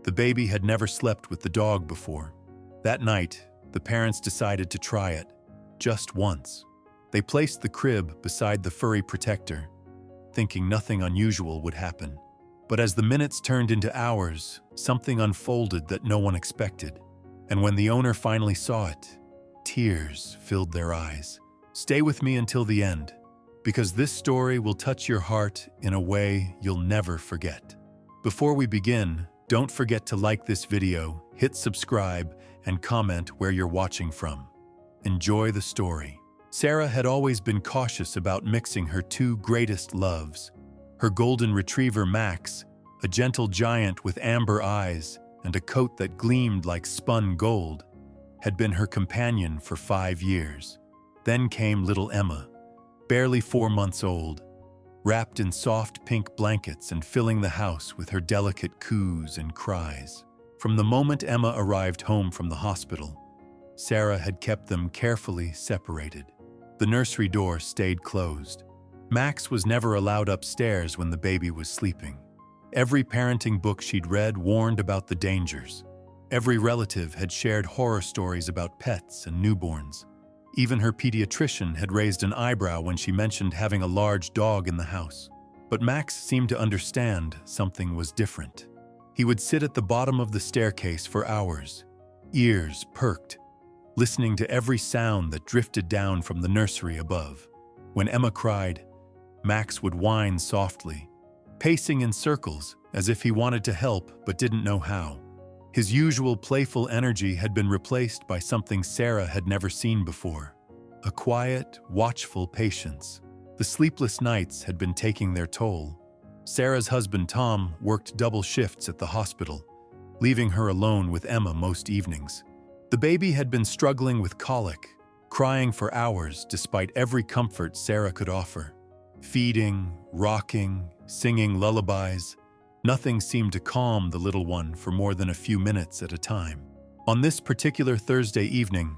The baby had never slept with the dog before. That night, the parents decided to try it, just once. They placed the crib beside the furry protector, thinking nothing unusual would happen. But as the minutes turned into hours, something unfolded that no one expected. And when the owner finally saw it, tears filled their eyes. Stay with me until the end, because this story will touch your heart in a way you'll never forget. Before we begin, don't forget to like this video, hit subscribe, and comment where you're watching from. Enjoy the story. Sarah had always been cautious about mixing her two greatest loves. Her golden retriever Max, a gentle giant with amber eyes and a coat that gleamed like spun gold, had been her companion for 5 years. Then came little Emma, barely 4 months old, wrapped in soft pink blankets and filling the house with her delicate coos and cries. From the moment Emma arrived home from the hospital, Sarah had kept them carefully separated. The nursery door stayed closed. Max was never allowed upstairs when the baby was sleeping. Every parenting book she'd read warned about the dangers. Every relative had shared horror stories about pets and newborns. Even her pediatrician had raised an eyebrow when she mentioned having a large dog in the house. But Max seemed to understand something was different. He would sit at the bottom of the staircase for hours, ears perked, listening to every sound that drifted down from the nursery above. When Emma cried, Max would whine softly, pacing in circles as if he wanted to help but didn't know how. His usual playful energy had been replaced by something Sarah had never seen before, a quiet, watchful patience. The sleepless nights had been taking their toll. Sarah's husband Tom worked double shifts at the hospital, leaving her alone with Emma most evenings. The baby had been struggling with colic, crying for hours despite every comfort Sarah could offer. Feeding, rocking, singing lullabies, nothing seemed to calm the little one for more than a few minutes at a time. On this particular Thursday evening,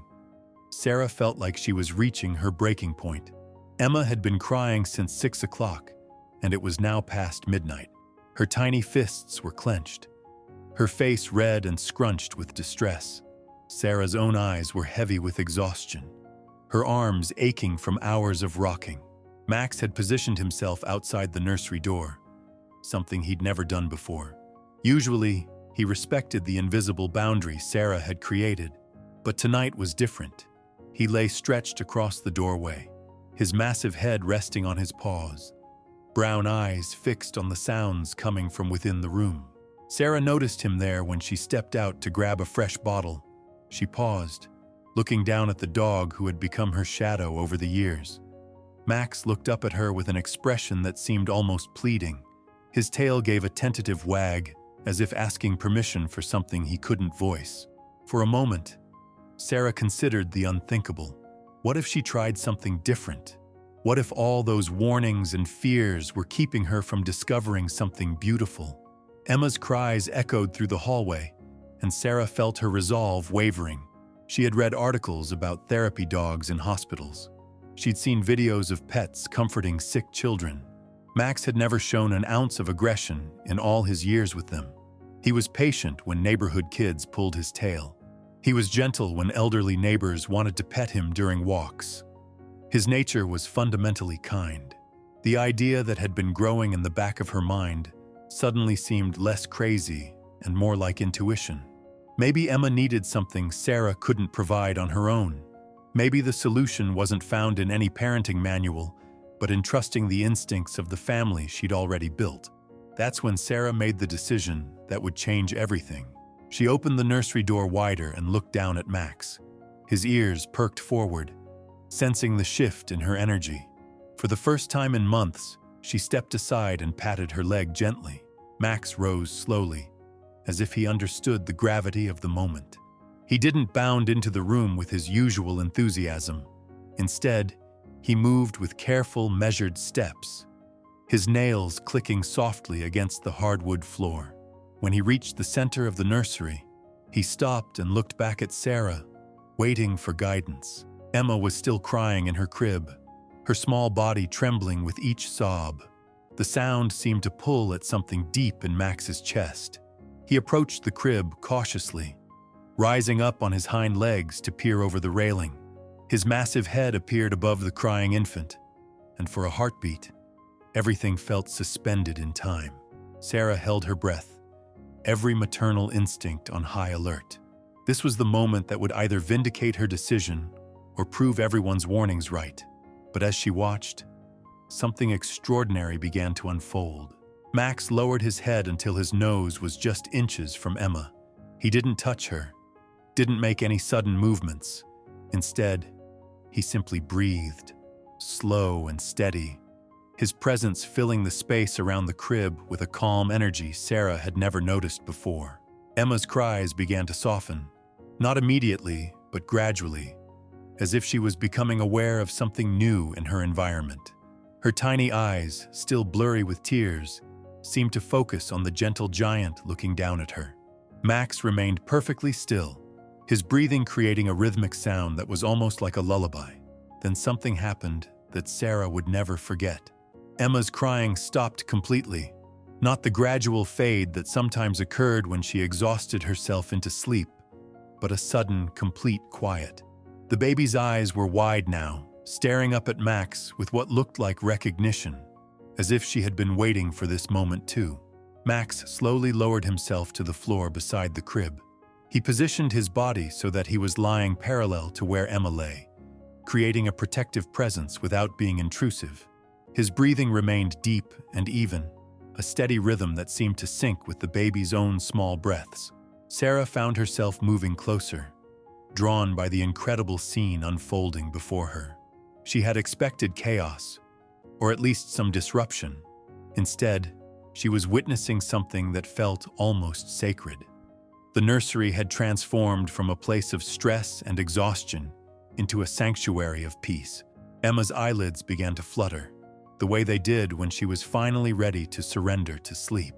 Sarah felt like she was reaching her breaking point. Emma had been crying since 6 o'clock, and it was now past midnight. Her tiny fists were clenched, her face red and scrunched with distress. Sarah's own eyes were heavy with exhaustion, her arms aching from hours of rocking. Max had positioned himself outside the nursery door, something he'd never done before. Usually, he respected the invisible boundary Sarah had created, but tonight was different. He lay stretched across the doorway, his massive head resting on his paws, brown eyes fixed on the sounds coming from within the room. Sarah noticed him there when she stepped out to grab a fresh bottle. She paused, looking down at the dog who had become her shadow over the years. Max looked up at her with an expression that seemed almost pleading. His tail gave a tentative wag, as if asking permission for something he couldn't voice. For a moment, Sarah considered the unthinkable. What if she tried something different? What if all those warnings and fears were keeping her from discovering something beautiful? Emma's cries echoed through the hallway, and Sarah felt her resolve wavering. She had read articles about therapy dogs in hospitals. She'd seen videos of pets comforting sick children. Max had never shown an ounce of aggression in all his years with them. He was patient when neighborhood kids pulled his tail. He was gentle when elderly neighbors wanted to pet him during walks. His nature was fundamentally kind. The idea that had been growing in the back of her mind suddenly seemed less crazy and more like intuition. Maybe Emma needed something Sarah couldn't provide on her own. Maybe the solution wasn't found in any parenting manual, but in trusting the instincts of the family she'd already built. That's when Sarah made the decision that would change everything. She opened the nursery door wider and looked down at Max. His ears perked forward, sensing the shift in her energy. For the first time in months, she stepped aside and patted her leg gently. Max rose slowly, as if he understood the gravity of the moment. He didn't bound into the room with his usual enthusiasm. Instead, he moved with careful, measured steps, his nails clicking softly against the hardwood floor. When he reached the center of the nursery, he stopped and looked back at Sarah, waiting for guidance. Emma was still crying in her crib, her small body trembling with each sob. The sound seemed to pull at something deep in Max's chest. He approached the crib cautiously, rising up on his hind legs to peer over the railing. His massive head appeared above the crying infant, and for a heartbeat, everything felt suspended in time. Sarah held her breath, every maternal instinct on high alert. This was the moment that would either vindicate her decision or prove everyone's warnings right. But as she watched, something extraordinary began to unfold. Max lowered his head until his nose was just inches from Emma. He didn't touch her, didn't make any sudden movements. Instead, he simply breathed, slow and steady, his presence filling the space around the crib with a calm energy Sarah had never noticed before. Emma's cries began to soften, not immediately, but gradually, as if she was becoming aware of something new in her environment. Her tiny eyes, still blurry with tears, seemed to focus on the gentle giant looking down at her. Max remained perfectly still, his breathing creating a rhythmic sound that was almost like a lullaby. Then something happened that Sarah would never forget. Emma's crying stopped completely, not the gradual fade that sometimes occurred when she exhausted herself into sleep, but a sudden, complete quiet. The baby's eyes were wide now, staring up at Max with what looked like recognition, as if she had been waiting for this moment too. Max slowly lowered himself to the floor beside the crib. He positioned his body so that he was lying parallel to where Emma lay, creating a protective presence without being intrusive. His breathing remained deep and even, a steady rhythm that seemed to sync with the baby's own small breaths. Sarah found herself moving closer, drawn by the incredible scene unfolding before her. She had expected chaos, or at least some disruption. Instead, she was witnessing something that felt almost sacred. The nursery had transformed from a place of stress and exhaustion into a sanctuary of peace. Emma's eyelids began to flutter, the way they did when she was finally ready to surrender to sleep.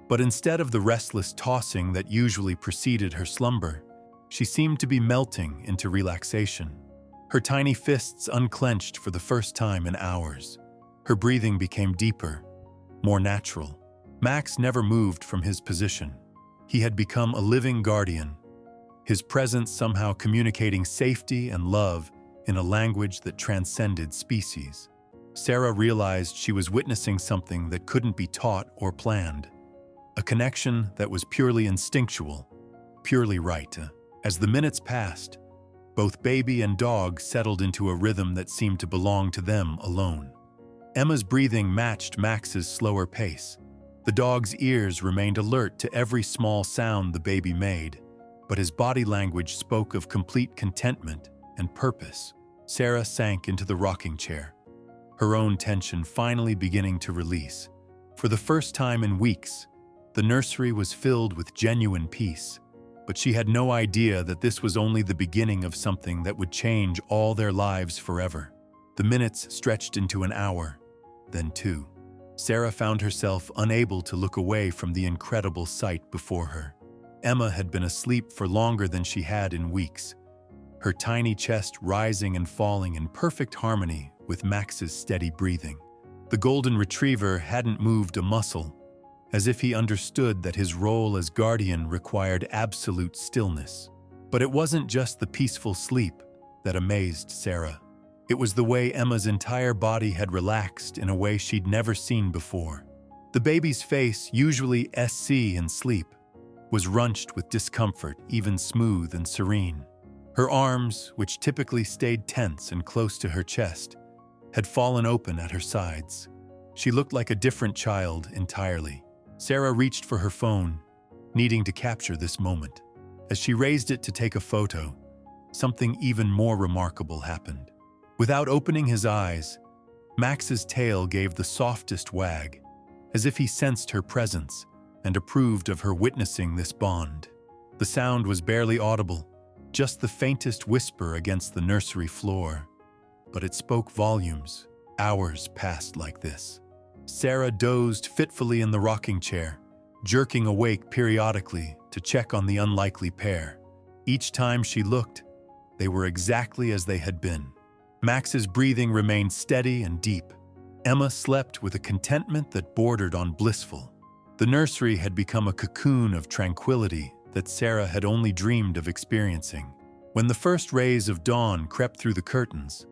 But instead of the restless tossing that usually preceded her slumber, she seemed to be melting into relaxation. Her tiny fists unclenched for the first time in hours. Her breathing became deeper, more natural. Max never moved from his position. He had become a living guardian, his presence somehow communicating safety and love in a language that transcended species. Sarah realized she was witnessing something that couldn't be taught or planned, a connection that was purely instinctual, purely right. As the minutes passed, both baby and dog settled into a rhythm that seemed to belong to them alone. Emma's breathing matched Max's slower pace. The dog's ears remained alert to every small sound the baby made, but his body language spoke of complete contentment and purpose. Sarah sank into the rocking chair, her own tension finally beginning to release. For the first time in weeks, the nursery was filled with genuine peace, but she had no idea that this was only the beginning of something that would change all their lives forever. The minutes stretched into an hour, then two. Sarah found herself unable to look away from the incredible sight before her. Emma had been asleep for longer than she had in weeks, her tiny chest rising and falling in perfect harmony with Max's steady breathing. The golden retriever hadn't moved a muscle, as if he understood that his role as guardian required absolute stillness. But it wasn't just the peaceful sleep that amazed Sarah. It was the way Emma's entire body had relaxed in a way she'd never seen before. The baby's face, usually SC in sleep, was wrenched with discomfort, even smooth and serene. Her arms, which typically stayed tense and close to her chest, had fallen open at her sides. She looked like a different child entirely. Sarah reached for her phone, needing to capture this moment. As she raised it to take a photo, something even more remarkable happened. Without opening his eyes, Max's tail gave the softest wag, as if he sensed her presence and approved of her witnessing this bond. The sound was barely audible, just the faintest whisper against the nursery floor. But it spoke volumes. Hours passed like this. Sarah dozed fitfully in the rocking chair, jerking awake periodically to check on the unlikely pair. Each time she looked, they were exactly as they had been. Max's breathing remained steady and deep. Emma slept with a contentment that bordered on blissful. The nursery had become a cocoon of tranquility that Sarah had only dreamed of experiencing. When the first rays of dawn crept through the curtains,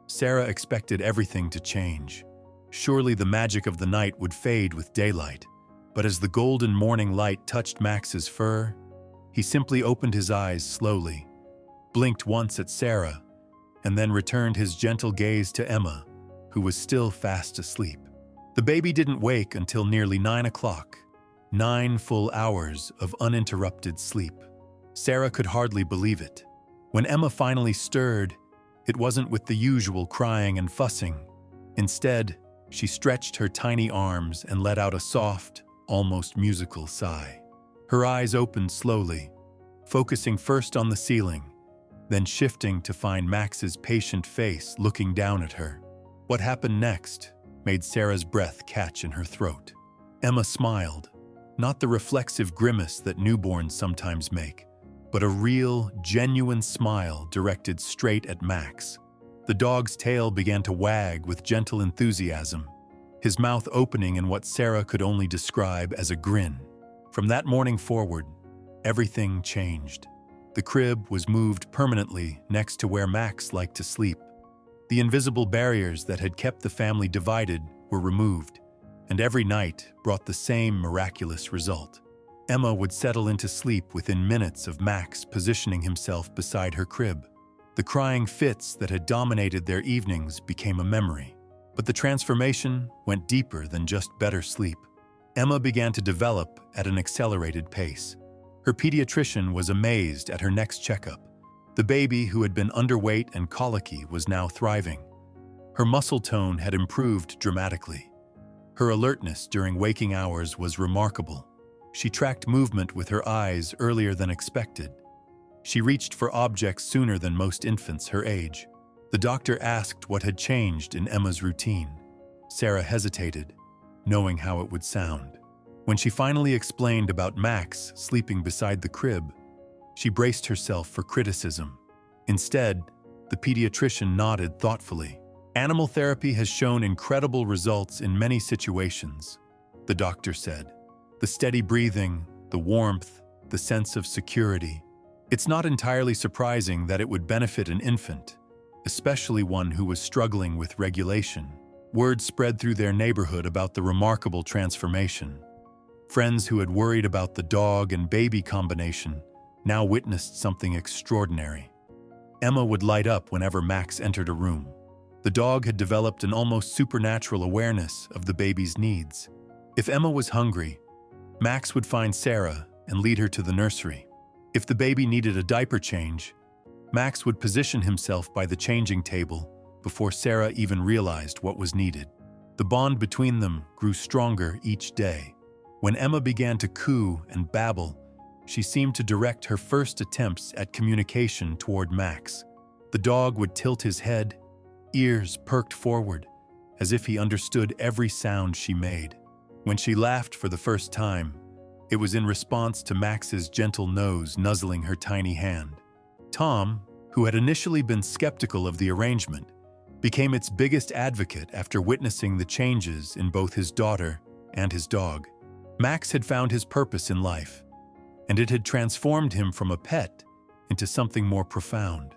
Sarah expected everything to change. Surely the magic of the night would fade with daylight. But as the golden morning light touched Max's fur, he simply opened his eyes slowly, blinked once at Sarah, and then returned his gentle gaze to Emma, who was still fast asleep. The baby didn't wake until nearly 9 o'clock, 9 full hours of uninterrupted sleep. Sarah could hardly believe it. When Emma finally stirred, it wasn't with the usual crying and fussing. Instead, she stretched her tiny arms and let out a soft, almost musical sigh. Her eyes opened slowly, focusing first on the ceiling, then shifting to find Max's patient face looking down at her. What happened next made Sarah's breath catch in her throat. Emma smiled, not the reflexive grimace that newborns sometimes make, but a real, genuine smile directed straight at Max. The dog's tail began to wag with gentle enthusiasm, his mouth opening in what Sarah could only describe as a grin. From that morning forward, everything changed. The crib was moved permanently next to where Max liked to sleep. The invisible barriers that had kept the family divided were removed, and every night brought the same miraculous result. Emma would settle into sleep within minutes of Max positioning himself beside her crib. The crying fits that had dominated their evenings became a memory. But the transformation went deeper than just better sleep. Emma began to develop at an accelerated pace. Her pediatrician was amazed at her next checkup. The baby, who had been underweight and colicky, was now thriving. Her muscle tone had improved dramatically. Her alertness during waking hours was remarkable. She tracked movement with her eyes earlier than expected. She reached for objects sooner than most infants her age. The doctor asked what had changed in Emma's routine. Sarah hesitated, knowing how it would sound. When she finally explained about Max sleeping beside the crib, she braced herself for criticism. Instead, the pediatrician nodded thoughtfully. "Animal therapy has shown incredible results in many situations," the doctor said. "The steady breathing, the warmth, the sense of security. It's not entirely surprising that it would benefit an infant, especially one who was struggling with regulation." Word spread through their neighborhood about the remarkable transformation. Friends who had worried about the dog and baby combination now witnessed something extraordinary. Emma would light up whenever Max entered a room. The dog had developed an almost supernatural awareness of the baby's needs. If Emma was hungry, Max would find Sarah and lead her to the nursery. If the baby needed a diaper change, Max would position himself by the changing table before Sarah even realized what was needed. The bond between them grew stronger each day. When Emma began to coo and babble, she seemed to direct her first attempts at communication toward Max. The dog would tilt his head, ears perked forward, as if he understood every sound she made. When she laughed for the first time, it was in response to Max's gentle nose nuzzling her tiny hand. Tom, who had initially been skeptical of the arrangement, became its biggest advocate after witnessing the changes in both his daughter and his dog. Max had found his purpose in life, and it had transformed him from a pet into something more profound.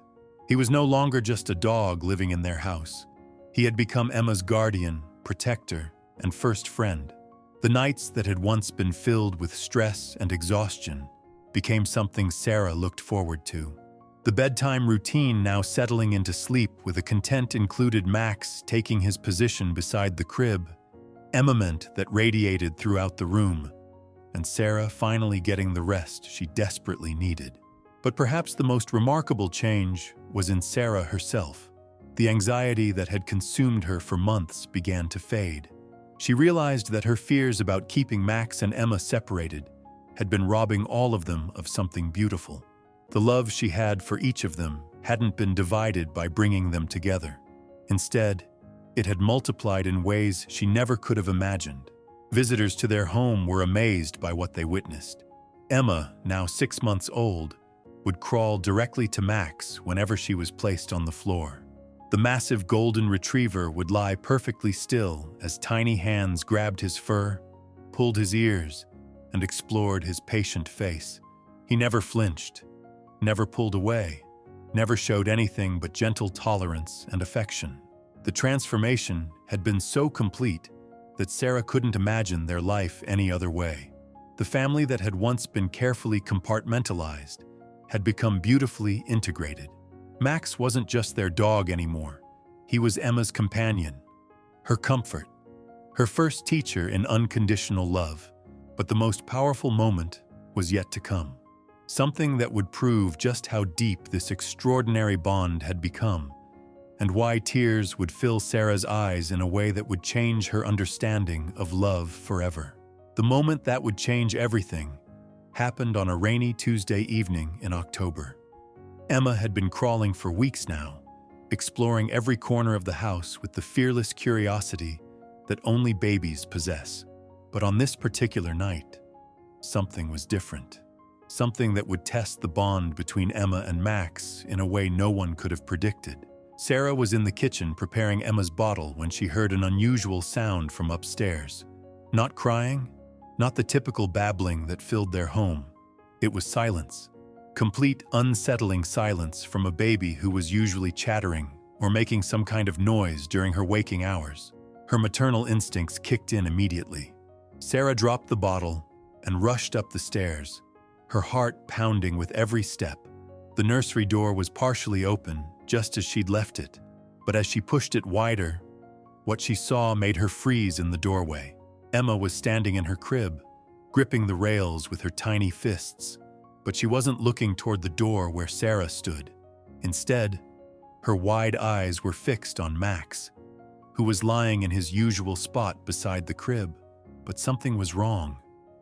He was no longer just a dog living in their house. He had become Emma's guardian, protector, and first friend. The nights that had once been filled with stress and exhaustion became something Sarah looked forward to. The bedtime routine now settling into sleep with a content included Max taking his position beside the crib, Emma that radiated throughout the room, and Sarah finally getting the rest she desperately needed. But perhaps the most remarkable change was in Sarah herself. The anxiety that had consumed her for months began to fade. She realized that her fears about keeping Max and Emma separated had been robbing all of them of something beautiful. The love she had for each of them hadn't been divided by bringing them together. Instead, it had multiplied in ways she never could have imagined. Visitors to their home were amazed by what they witnessed. Emma, now 6 months old, would crawl directly to Max whenever she was placed on the floor. The massive golden retriever would lie perfectly still as tiny hands grabbed his fur, pulled his ears and explored his patient face. He never flinched, never pulled away, never showed anything but gentle tolerance and affection. The transformation had been so complete that Sarah couldn't imagine their life any other way. The family that had once been carefully compartmentalized had become beautifully integrated. Max wasn't just their dog anymore. He was Emma's companion, her comfort, her first teacher in unconditional love. But the most powerful moment was yet to come. Something that would prove just how deep this extraordinary bond had become, and why tears would fill Sarah's eyes in a way that would change her understanding of love forever. The moment that would change everything happened on a rainy Tuesday evening in October. Emma had been crawling for weeks now, exploring every corner of the house with the fearless curiosity that only babies possess. But on this particular night, something was different. Something that would test the bond between Emma and Max in a way no one could have predicted. Sarah was in the kitchen preparing Emma's bottle when she heard an unusual sound from upstairs. Not crying, not the typical babbling that filled their home. It was silence. Complete, unsettling silence from a baby who was usually chattering or making some kind of noise during her waking hours. Her maternal instincts kicked in immediately. Sarah dropped the bottle and rushed up the stairs, her heart pounding with every step. The nursery door was partially open, just as she'd left it, but as she pushed it wider, what she saw made her freeze in the doorway. Emma was standing in her crib, gripping the rails with her tiny fists, but she wasn't looking toward the door where Sarah stood. Instead, her wide eyes were fixed on Max, who was lying in his usual spot beside the crib. But something was wrong,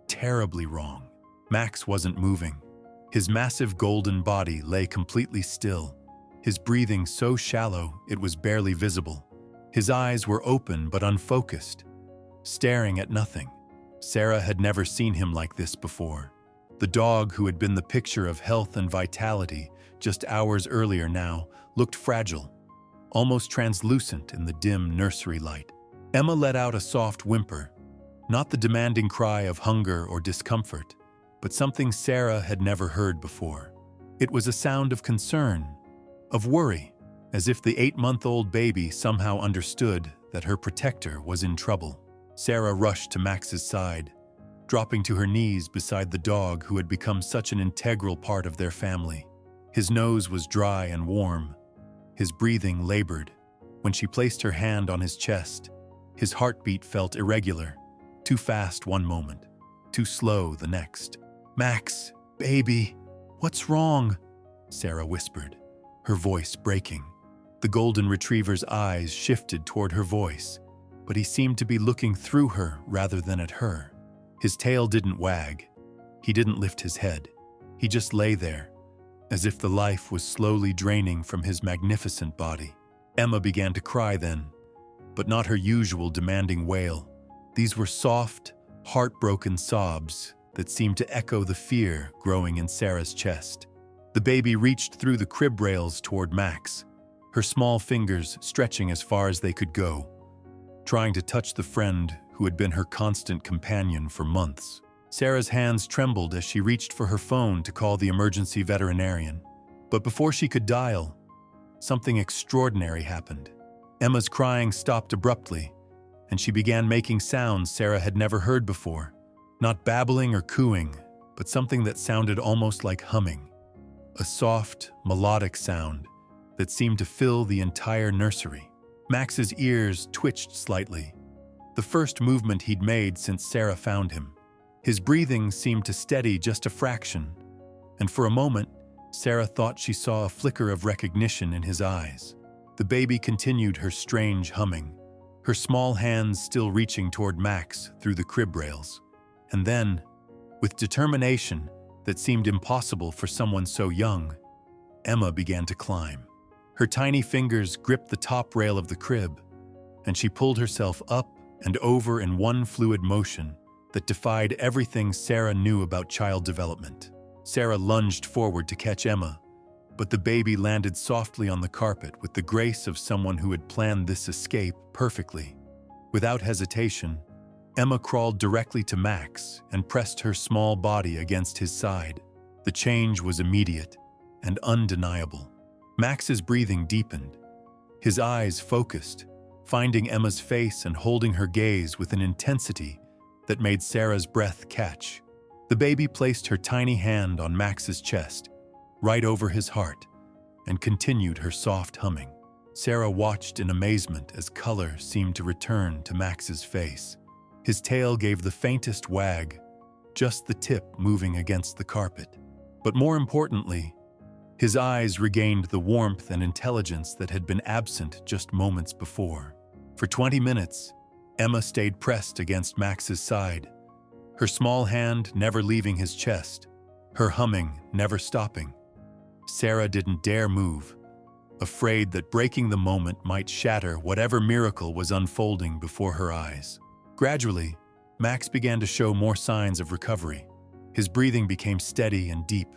terribly wrong. Max wasn't moving. His massive golden body lay completely still, his breathing so shallow it was barely visible. His eyes were open but unfocused, staring at nothing. Sarah had never seen him like this before. The dog who had been the picture of health and vitality just hours earlier now looked fragile, almost translucent in the dim nursery light. Emma let out a soft whimper, not the demanding cry of hunger or discomfort, but something Sarah had never heard before. It was a sound of concern, of worry, as if the 8-month-old baby somehow understood that her protector was in trouble. Sarah rushed to Max's side, dropping to her knees beside the dog who had become such an integral part of their family. His nose was dry and warm, his breathing labored. When she placed her hand on his chest, his heartbeat felt irregular, too fast one moment, too slow the next. "Max, baby, what's wrong?" Sarah whispered, her voice breaking. The golden retriever's eyes shifted toward her voice, but he seemed to be looking through her rather than at her. His tail didn't wag. He didn't lift his head. He just lay there, as if the life was slowly draining from his magnificent body. Emma began to cry then, but not her usual demanding wail. These were soft, heartbroken sobs that seemed to echo the fear growing in Sarah's chest. The baby reached through the crib rails toward Max, her small fingers stretching as far as they could go, trying to touch the friend who had been her constant companion for months. Sarah's hands trembled as she reached for her phone to call the emergency veterinarian. But before she could dial, something extraordinary happened. Emma's crying stopped abruptly, and she began making sounds Sarah had never heard before. Not babbling or cooing, but something that sounded almost like humming. A soft, melodic sound that seemed to fill the entire nursery. Max's ears twitched slightly, the first movement he'd made since Sarah found him. His breathing seemed to steady just a fraction, and for a moment, Sarah thought she saw a flicker of recognition in his eyes. The baby continued her strange humming, her small hands still reaching toward Max through the crib rails. And then, with determination that seemed impossible for someone so young, Emma began to climb. Her tiny fingers gripped the top rail of the crib, and she pulled herself up and over in one fluid motion that defied everything Sarah knew about child development. Sarah lunged forward to catch Emma, but the baby landed softly on the carpet with the grace of someone who had planned this escape perfectly. Without hesitation, Emma crawled directly to Max and pressed her small body against his side. The change was immediate and undeniable. Max's breathing deepened. His eyes focused, finding Emma's face and holding her gaze with an intensity that made Sarah's breath catch. The baby placed her tiny hand on Max's chest, right over his heart, and continued her soft humming. Sarah watched in amazement as color seemed to return to Max's face. His tail gave the faintest wag, just the tip moving against the carpet. But more importantly, his eyes regained the warmth and intelligence that had been absent just moments before. For 20 minutes, Emma stayed pressed against Max's side, her small hand never leaving his chest, her humming never stopping. Sarah didn't dare move, afraid that breaking the moment might shatter whatever miracle was unfolding before her eyes. Gradually, Max began to show more signs of recovery. His breathing became steady and deep.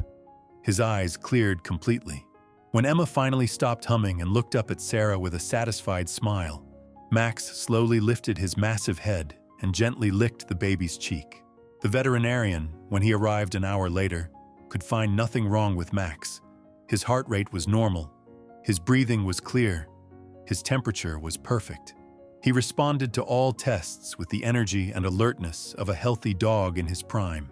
His eyes cleared completely. When Emma finally stopped humming and looked up at Sarah with a satisfied smile, Max slowly lifted his massive head and gently licked the baby's cheek. The veterinarian, when he arrived an hour later, could find nothing wrong with Max. His heart rate was normal, his breathing was clear, his temperature was perfect. He responded to all tests with the energy and alertness of a healthy dog in his prime.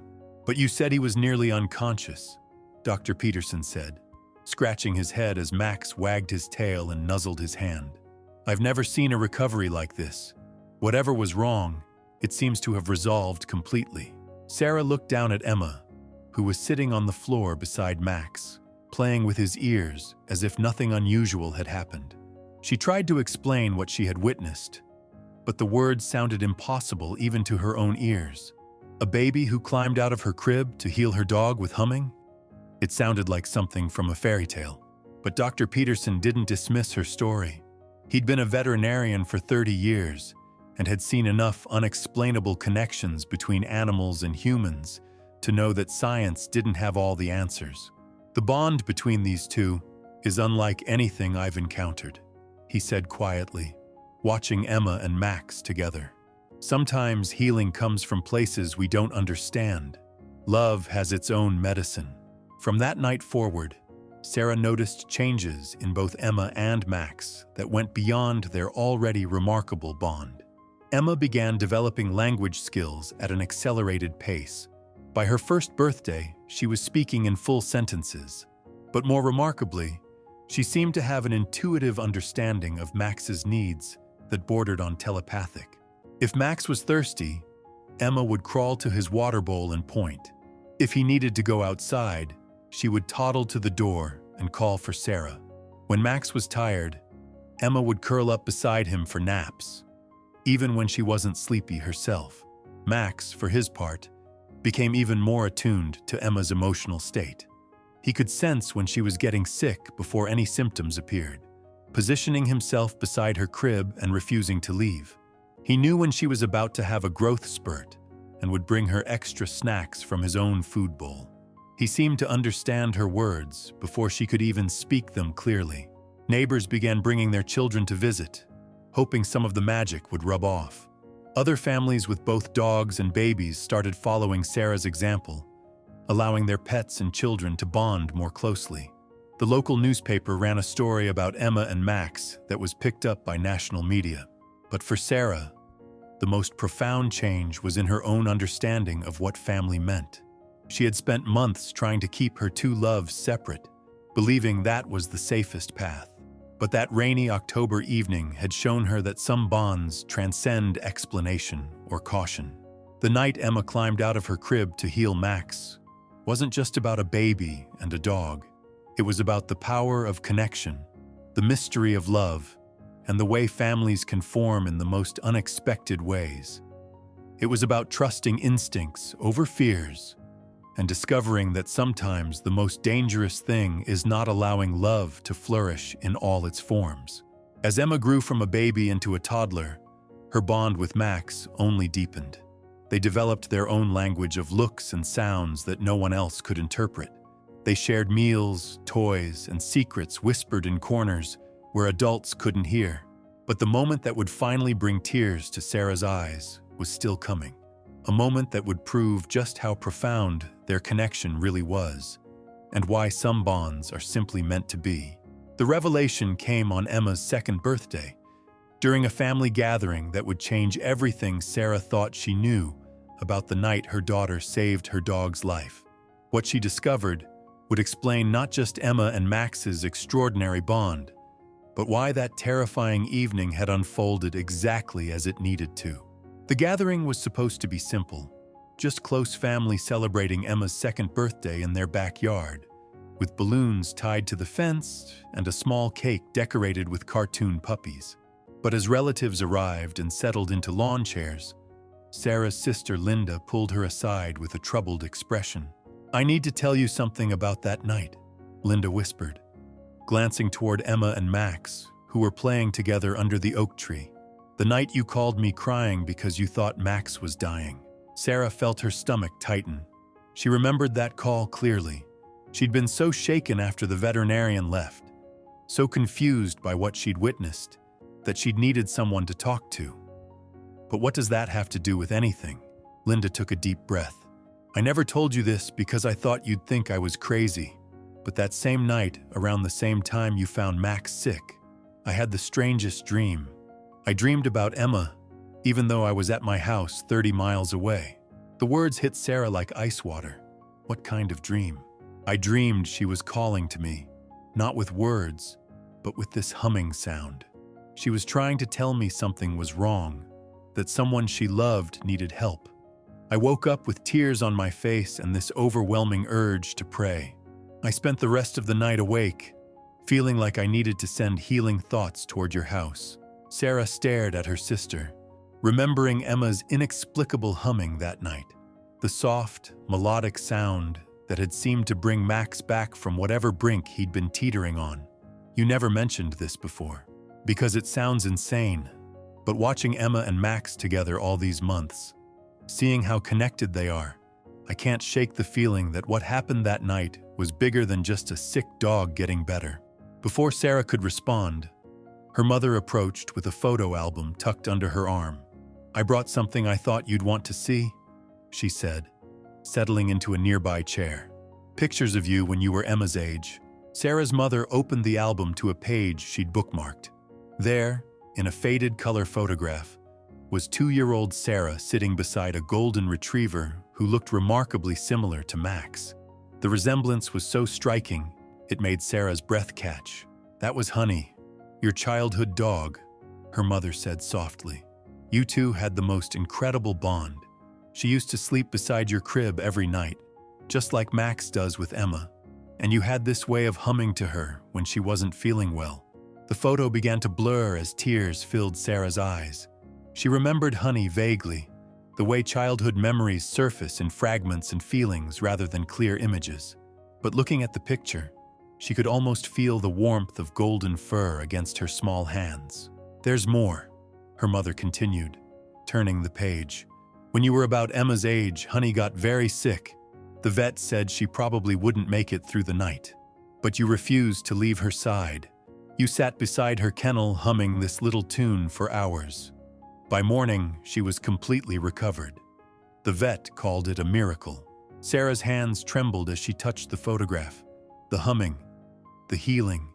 "But you said he was nearly unconscious," Dr. Peterson said, scratching his head as Max wagged his tail and nuzzled his hand. "I've never seen a recovery like this. Whatever was wrong, it seems to have resolved completely." Sarah looked down at Emma, who was sitting on the floor beside Max, playing with his ears as if nothing unusual had happened. She tried to explain what she had witnessed, but the words sounded impossible even to her own ears. A baby who climbed out of her crib to heal her dog with humming? It sounded like something from a fairy tale. But Dr. Peterson didn't dismiss her story. He'd been a veterinarian for 30 years and had seen enough unexplainable connections between animals and humans to know that science didn't have all the answers. "The bond between these two is unlike anything I've encountered," he said quietly, watching Emma and Max together. "Sometimes healing comes from places we don't understand. Love has its own medicine." From that night forward, Sarah noticed changes in both Emma and Max that went beyond their already remarkable bond. Emma began developing language skills at an accelerated pace. By her first birthday, she was speaking in full sentences. But more remarkably, she seemed to have an intuitive understanding of Max's needs that bordered on telepathic. If Max was thirsty, Emma would crawl to his water bowl and point. If he needed to go outside, she would toddle to the door and call for Sarah. When Max was tired, Emma would curl up beside him for naps, even when she wasn't sleepy herself. Max, for his part, became even more attuned to Emma's emotional state. He could sense when she was getting sick before any symptoms appeared, positioning himself beside her crib and refusing to leave. He knew when she was about to have a growth spurt and would bring her extra snacks from his own food bowl. He seemed to understand her words before she could even speak them clearly. Neighbors began bringing their children to visit, hoping some of the magic would rub off. Other families with both dogs and babies started following Sarah's example, allowing their pets and children to bond more closely. The local newspaper ran a story about Emma and Max that was picked up by national media. But for Sarah, the most profound change was in her own understanding of what family meant. She had spent months trying to keep her two loves separate, believing that was the safest path. But that rainy October evening had shown her that some bonds transcend explanation or caution. The night Emma climbed out of her crib to heal Max wasn't just about a baby and a dog. It was about the power of connection, the mystery of love, and the way families can form in the most unexpected ways. It was about trusting instincts over fears and discovering that sometimes the most dangerous thing is not allowing love to flourish in all its forms. As Emma grew from a baby into a toddler, her bond with Max only deepened. They developed their own language of looks and sounds that no one else could interpret. They shared meals, toys, and secrets whispered in corners where adults couldn't hear. But the moment that would finally bring tears to Sarah's eyes was still coming. A moment that would prove just how profound their connection really was, and why some bonds are simply meant to be. The revelation came on Emma's second birthday, during a family gathering that would change everything Sarah thought she knew about the night her daughter saved her dog's life. What she discovered would explain not just Emma and Max's extraordinary bond, but why that terrifying evening had unfolded exactly as it needed to. The gathering was supposed to be simple, just close family celebrating Emma's second birthday in their backyard, with balloons tied to the fence and a small cake decorated with cartoon puppies. But as relatives arrived and settled into lawn chairs, Sarah's sister Linda pulled her aside with a troubled expression. "I need to tell you something about that night," Linda whispered, glancing toward Emma and Max, who were playing together under the oak tree. "The night you called me crying because you thought Max was dying." Sarah felt her stomach tighten. She remembered that call clearly. She'd been so shaken after the veterinarian left, so confused by what she'd witnessed, that she'd needed someone to talk to. But what does that have to do with anything? Linda took a deep breath. "I never told you this because I thought you'd think I was crazy. But that same night, around the same time you found Max sick, I had the strangest dream. I dreamed about Emma, even though I was at my house 30 miles away." The words hit Sarah like ice water. What kind of dream? "I dreamed she was calling to me, not with words, but with this humming sound. She was trying to tell me something was wrong, that someone she loved needed help. I woke up with tears on my face and this overwhelming urge to pray. I spent the rest of the night awake, feeling like I needed to send healing thoughts toward your house." Sarah stared at her sister, remembering Emma's inexplicable humming that night, the soft, melodic sound that had seemed to bring Max back from whatever brink he'd been teetering on. "You never mentioned this before, because it sounds insane, but watching Emma and Max together all these months, seeing how connected they are, I can't shake the feeling that what happened that night was bigger than just a sick dog getting better." Before Sarah could respond, her mother approached with a photo album tucked under her arm. "I brought something I thought you'd want to see," she said, settling into a nearby chair. "Pictures of you when you were Emma's age." Sarah's mother opened the album to a page she'd bookmarked. There, in a faded color photograph, was 2-year-old Sarah sitting beside a golden retriever who looked remarkably similar to Max. The resemblance was so striking, it made Sarah's breath catch. "That was Honey, your childhood dog," her mother said softly. "You two had the most incredible bond. She used to sleep beside your crib every night, just like Max does with Emma, and you had this way of humming to her when she wasn't feeling well." The photo began to blur as tears filled Sarah's eyes. She remembered Honey vaguely, the way childhood memories surface in fragments and feelings rather than clear images. But looking at the picture, she could almost feel the warmth of golden fur against her small hands. "There's more," her mother continued, turning the page. "When you were about Emma's age, Honey got very sick. The vet said she probably wouldn't make it through the night. But you refused to leave her side. You sat beside her kennel humming this little tune for hours. By morning, she was completely recovered. The vet called it a miracle." Sarah's hands trembled as she touched the photograph. The humming, the healing,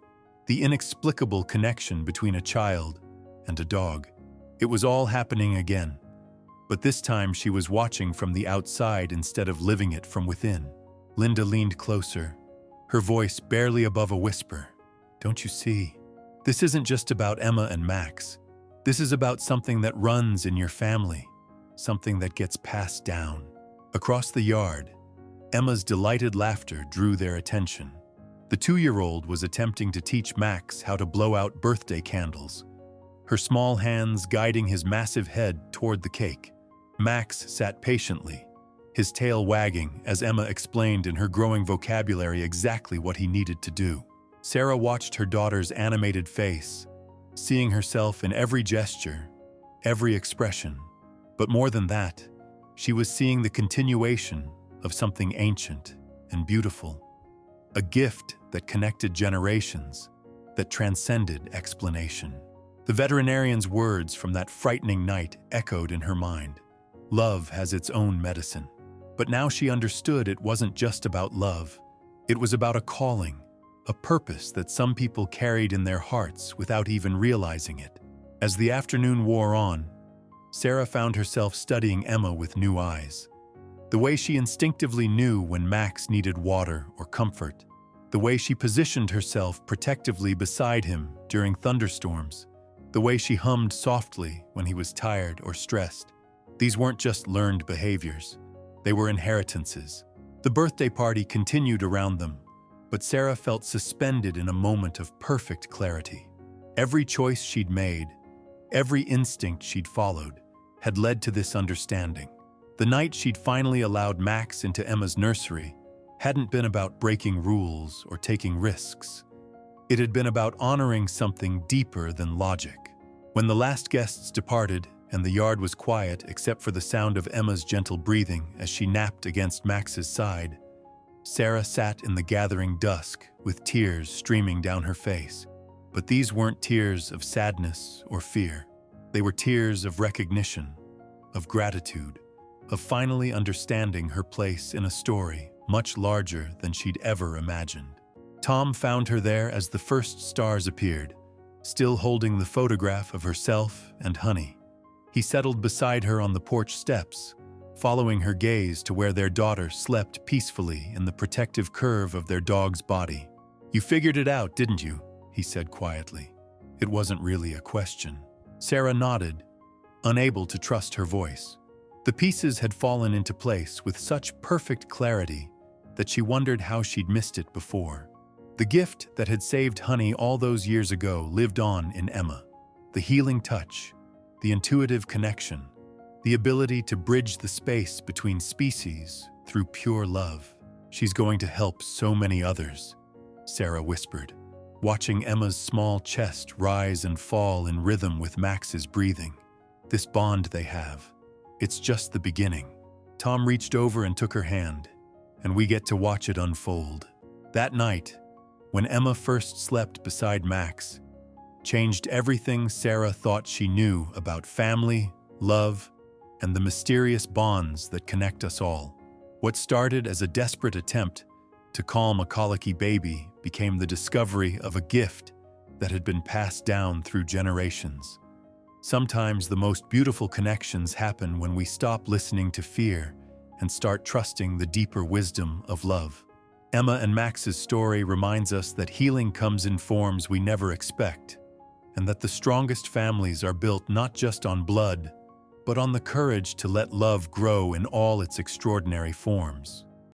the inexplicable connection between a child and a dog. It was all happening again. But this time she was watching from the outside instead of living it from within. Linda leaned closer, her voice barely above a whisper. "Don't you see? This isn't just about Emma and Max. This is about something that runs in your family, something that gets passed down." Across the yard, Emma's delighted laughter drew their attention. The 2-year-old was attempting to teach Max how to blow out birthday candles, her small hands guiding his massive head toward the cake. Max sat patiently, his tail wagging as Emma explained in her growing vocabulary exactly what he needed to do. Sarah watched her daughter's animated face, seeing herself in every gesture, every expression. But more than that, she was seeing the continuation of something ancient and beautiful, a gift that connected generations, that transcended explanation. The veterinarian's words from that frightening night echoed in her mind. Love has its own medicine. But now she understood it wasn't just about love. It was about a calling, a purpose that some people carried in their hearts without even realizing it. As the afternoon wore on, Sarah found herself studying Emma with new eyes. The way she instinctively knew when Max needed water or comfort. The way she positioned herself protectively beside him during thunderstorms. The way she hummed softly when he was tired or stressed. These weren't just learned behaviors. They were inheritances. The birthday party continued around them, but Sarah felt suspended in a moment of perfect clarity. Every choice she'd made, every instinct she'd followed, had led to this understanding. The night she'd finally allowed Max into Emma's nursery hadn't been about breaking rules or taking risks. It had been about honoring something deeper than logic. When the last guests departed and the yard was quiet except for the sound of Emma's gentle breathing as she napped against Max's side, Sarah sat in the gathering dusk with tears streaming down her face. But these weren't tears of sadness or fear. They were tears of recognition, of gratitude, of finally understanding her place in a story much larger than she'd ever imagined. Tom found her there as the first stars appeared, still holding the photograph of herself and Honey. He settled beside her on the porch steps, following her gaze to where their daughter slept peacefully in the protective curve of their dog's body. "You figured it out, didn't you?" he said quietly. It wasn't really a question. Sarah nodded, unable to trust her voice. The pieces had fallen into place with such perfect clarity that she wondered how she'd missed it before. The gift that had saved Honey all those years ago lived on in Emma. The healing touch, the intuitive connection, the ability to bridge the space between species through pure love. "She's going to help so many others," Sarah whispered, watching Emma's small chest rise and fall in rhythm with Max's breathing. "This bond they have, it's just the beginning." Tom reached over and took her hand, and we get to watch it unfold. That night, when Emma first slept beside Max, changed everything Sarah thought she knew about family, love, and the mysterious bonds that connect us all. What started as a desperate attempt to calm a colicky baby became the discovery of a gift that had been passed down through generations. Sometimes the most beautiful connections happen when we stop listening to fear and start trusting the deeper wisdom of love. Emma and Max's story reminds us that healing comes in forms we never expect, and that the strongest families are built not just on blood, but on the courage to let love grow in all its extraordinary forms.